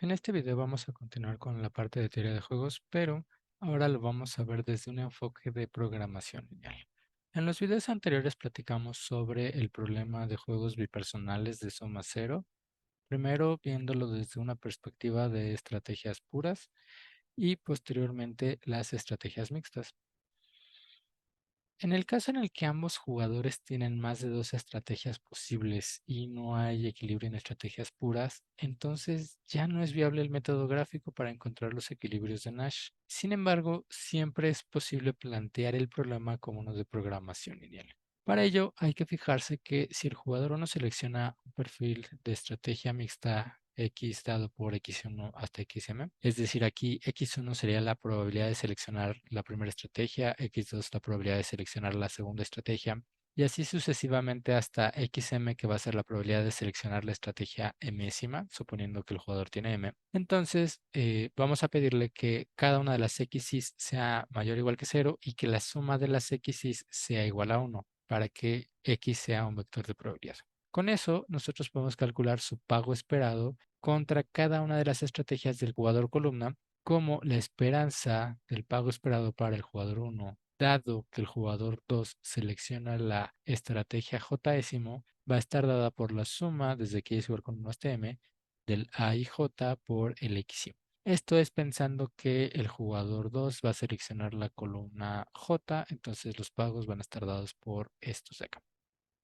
En este video vamos a continuar con la parte de teoría de juegos, pero ahora lo vamos a ver desde un enfoque de programación lineal. En los videos anteriores platicamos sobre el problema de juegos bipersonales de suma cero, primero viéndolo desde una perspectiva de estrategias puras y posteriormente las estrategias mixtas. En el caso en el que ambos jugadores tienen más de dos estrategias posibles y no hay equilibrio en estrategias puras, entonces ya no es viable el método gráfico para encontrar los equilibrios de Nash. Sin embargo, siempre es posible plantear el problema como uno de programación lineal. Para ello, hay que fijarse que si el jugador uno selecciona un perfil de estrategia mixta X dado por X1 hasta XM, es decir, aquí X1 sería la probabilidad de seleccionar la primera estrategia, X2 la probabilidad de seleccionar la segunda estrategia, y así sucesivamente hasta XM, que va a ser la probabilidad de seleccionar la estrategia mésima, suponiendo que el jugador tiene M. Entonces, vamos a pedirle que cada una de las XYs sea mayor o igual que cero y que la suma de las XYs sea igual a 1 para que X sea un vector de probabilidad. Con eso, nosotros podemos calcular su pago esperado contra cada una de las estrategias del jugador columna, como la esperanza del pago esperado para el jugador 1, dado que el jugador 2 selecciona la estrategia jésimo, va a estar dada por la suma desde que es igual con 1 hasta m del a y j por el x. Esto es pensando que el jugador 2 va a seleccionar la columna J, entonces los pagos van a estar dados por estos de acá.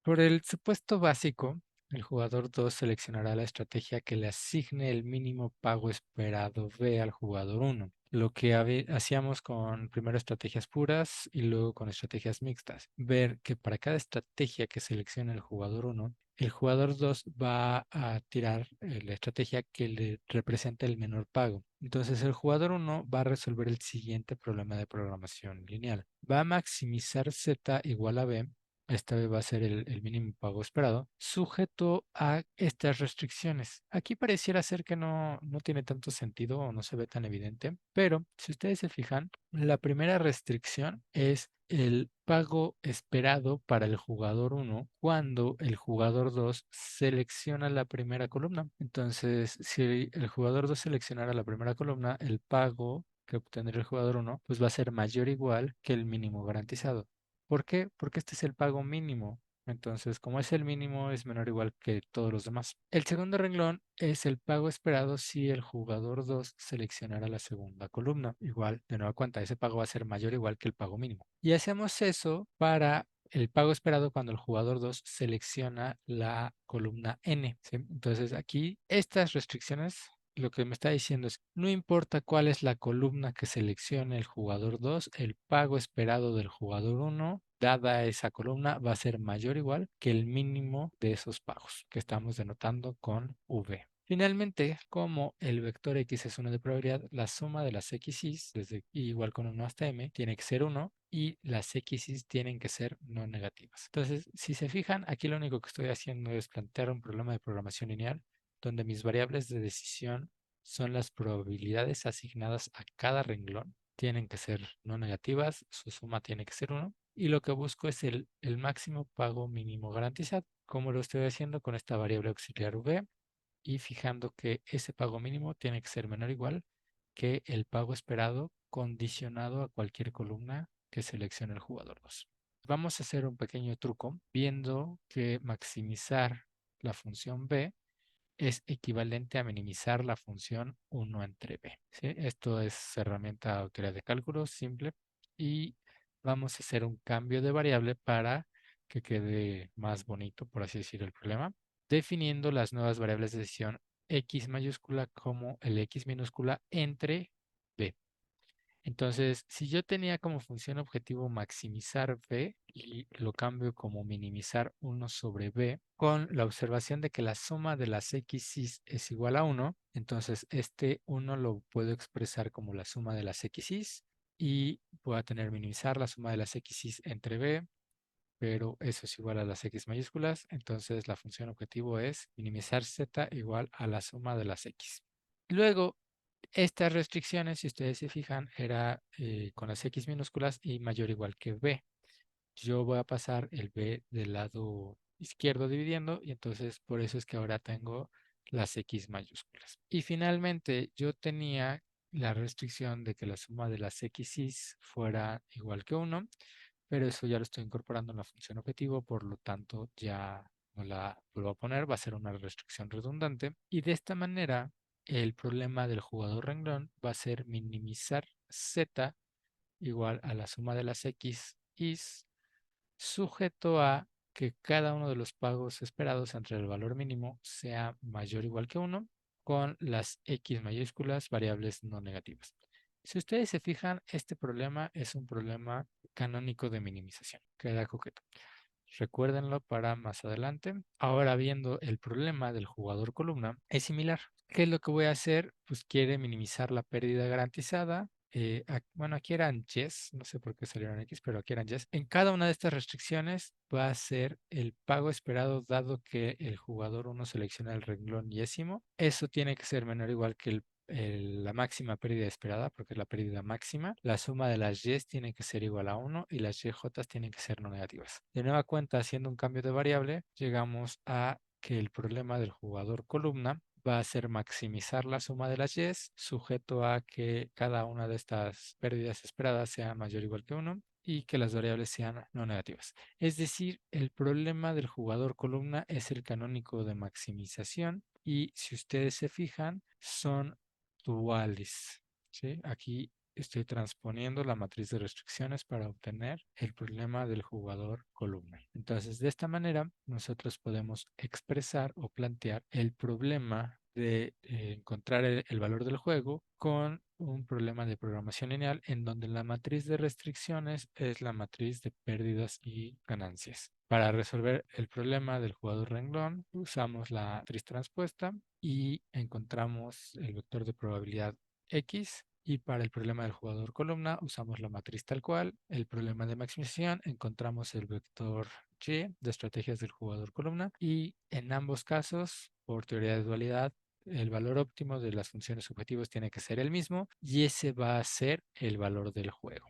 Por el supuesto básico, el jugador 2 seleccionará la estrategia que le asigne el mínimo pago esperado B al jugador 1, lo que hacíamos con primero estrategias puras y luego con estrategias mixtas. Ver que para cada estrategia que seleccione el jugador 1, el jugador 2 va a tirar la estrategia que le representa el menor pago. Entonces el jugador 1 va a resolver el siguiente problema de programación lineal. Va a maximizar Z igual a B. Esta vez va a ser el mínimo pago esperado, sujeto a estas restricciones. Aquí pareciera ser que no tiene tanto sentido o no se ve tan evidente, pero si ustedes se fijan, la primera restricción es el pago esperado para el jugador 1 cuando el jugador 2 selecciona la primera columna. Entonces, si el jugador 2 seleccionara la primera columna, el pago que obtendrá el jugador 1 pues va a ser mayor o igual que el mínimo garantizado. ¿Por qué? Porque este es el pago mínimo. Entonces, como es el mínimo, es menor o igual que todos los demás. El segundo renglón es el pago esperado si el jugador 2 seleccionara la segunda columna. Igual, de nueva cuenta, ese pago va a ser mayor o igual que el pago mínimo. Y hacemos eso para el pago esperado cuando el jugador 2 selecciona la columna N. ¿Sí? Entonces, aquí estas restricciones lo que me está diciendo es, no importa cuál es la columna que seleccione el jugador 2, el pago esperado del jugador 1, dada esa columna, va a ser mayor o igual que el mínimo de esos pagos que estamos denotando con V. Finalmente, como el vector X es uno de probabilidad, la suma de las XYs, desde y igual con 1 hasta M, tiene que ser 1 y las XYs tienen que ser no negativas. Entonces, si se fijan, aquí lo único que estoy haciendo es plantear un problema de programación lineal donde mis variables de decisión son las probabilidades asignadas a cada renglón. Tienen que ser no negativas, su suma tiene que ser 1. Y lo que busco es el máximo pago mínimo garantizado. Como lo estoy haciendo con esta variable auxiliar V y fijando que ese pago mínimo tiene que ser menor o igual que el pago esperado condicionado a cualquier columna que seleccione el jugador 2. Vamos a hacer un pequeño truco viendo que maximizar la función B es equivalente a minimizar la función 1 entre b. ¿Sí? Esto es herramienta de teoría de cálculo simple y vamos a hacer un cambio de variable para que quede más bonito, por así decir, el problema, definiendo las nuevas variables de decisión x mayúscula como el x minúscula entre b. Entonces, si yo tenía como función objetivo maximizar b y lo cambio como minimizar 1 sobre b, con la observación de que la suma de las x es igual a 1, entonces este 1 lo puedo expresar como la suma de las x y voy a tener minimizar la suma de las x entre b, pero eso es igual a las x mayúsculas, entonces la función objetivo es minimizar z igual a la suma de las x. Luego, estas restricciones, si ustedes se fijan, era con las X minúsculas y mayor o igual que B. Yo voy a pasar el B del lado izquierdo dividiendo y entonces por eso es que ahora tengo las X mayúsculas. Y finalmente yo tenía la restricción de que la suma de las XYs fuera igual que uno, pero eso ya lo estoy incorporando en la función objetivo, por lo tanto ya no la vuelvo a poner, va a ser una restricción redundante. Y de esta manera, el problema del jugador renglón va a ser minimizar Z igual a la suma de las X is, sujeto a que cada uno de los pagos esperados entre el valor mínimo sea mayor o igual que uno, con las X mayúsculas variables no negativas. Si ustedes se fijan, este problema es un problema canónico de minimización. Queda coqueto. Recuérdenlo para más adelante. Ahora viendo el problema del jugador columna, es similar. ¿Qué es lo que voy a hacer? Pues quiere minimizar la pérdida garantizada. Bueno, aquí eran yes, no sé por qué salieron X, pero aquí eran yes. En cada una de estas restricciones va a ser el pago esperado dado que el jugador uno selecciona el renglón yésimo. Eso tiene que ser menor o igual que la máxima pérdida esperada, porque es la pérdida máxima. La suma de las Y's tiene que ser igual a uno y las YJ's tienen que ser no negativas. De nueva cuenta, haciendo un cambio de variable, llegamos a que el problema del jugador columna va a ser maximizar la suma de las Y's, sujeto a que cada una de estas pérdidas esperadas sea mayor o igual que uno y que las variables sean no negativas. Es decir, el problema del jugador columna es el canónico de maximización y si ustedes se fijan, son duales. ¿Sí? Aquí estoy transponiendo la matriz de restricciones para obtener el problema del jugador columna. Entonces, de esta manera, nosotros podemos expresar o plantear el problema de encontrar el valor del juego con un problema de programación lineal en donde la matriz de restricciones es la matriz de pérdidas y ganancias. Para resolver el problema del jugador renglón, usamos la matriz transpuesta y encontramos el vector de probabilidad X. Y para el problema del jugador columna usamos la matriz tal cual. El problema de maximización encontramos el vector Y de estrategias del jugador columna. Y en ambos casos, por teoría de dualidad, el valor óptimo de las funciones objetivos tiene que ser el mismo y ese va a ser el valor del juego.